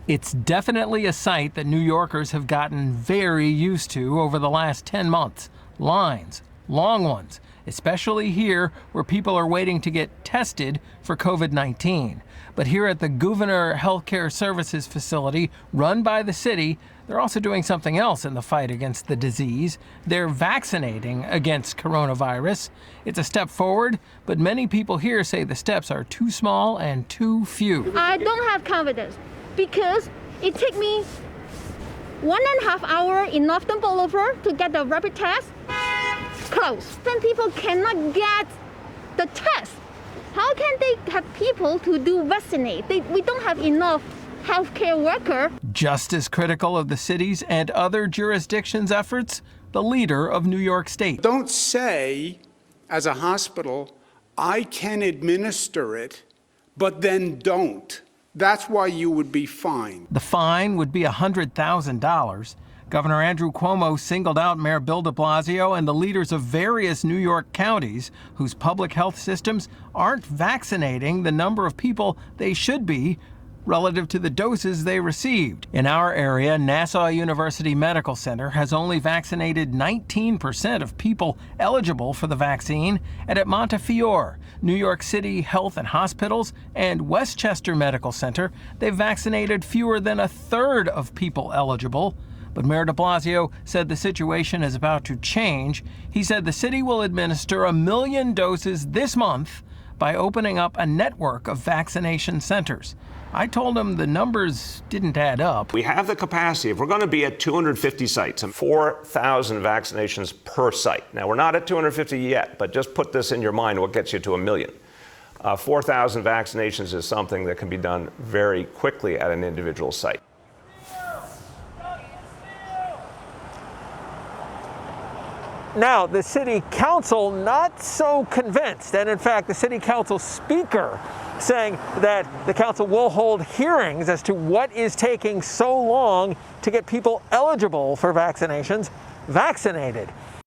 It's definitely a sight that New Yorkers have gotten very used to over the last 10 months. Lines, long ones, especially here where people are waiting to get tested for COVID-19. But here at the Gouverneur Healthcare Services facility run by the city, they're also doing something else in the fight against the disease. They're vaccinating against coronavirus. It's a step forward, but many people here say the steps are too small and too few. I don't have confidence because it took me 1.5 hours in Northern Boulevard to get the rapid test. Close. Then people cannot get the test. How can they have people to do vaccinate? We don't have enough healthcare worker. Just as critical of the city's and other jurisdictions' efforts, the leader of New York State. Don't say, as a hospital, I can administer it, but then don't. That's why you would be fined. The fine would be $100,000. Governor Andrew Cuomo singled out Mayor Bill de Blasio and the leaders of various New York counties whose public health systems aren't vaccinating the number of people they should be relative to the doses they received. In our area, Nassau University Medical Center has only vaccinated 19% of people eligible for the vaccine, and at Montefiore, New York City Health and Hospitals, and Westchester Medical Center, they've vaccinated fewer than a third of people eligible. But Mayor de Blasio said the situation is about to change. He said the city will administer 1 million doses this month by opening up a network of vaccination centers. I told him the numbers didn't add up. We have the capacity. If we're going to be at 250 sites and 4,000 vaccinations per site. Now, we're not at 250 yet, but just put this in your mind, what gets you to 1 million. 4,000 vaccinations is something that can be done very quickly at an individual site. Now, the city council not so convinced, and in fact, the city council speaker saying that the council will hold hearings as to what is taking so long to get people eligible for vaccinations vaccinated.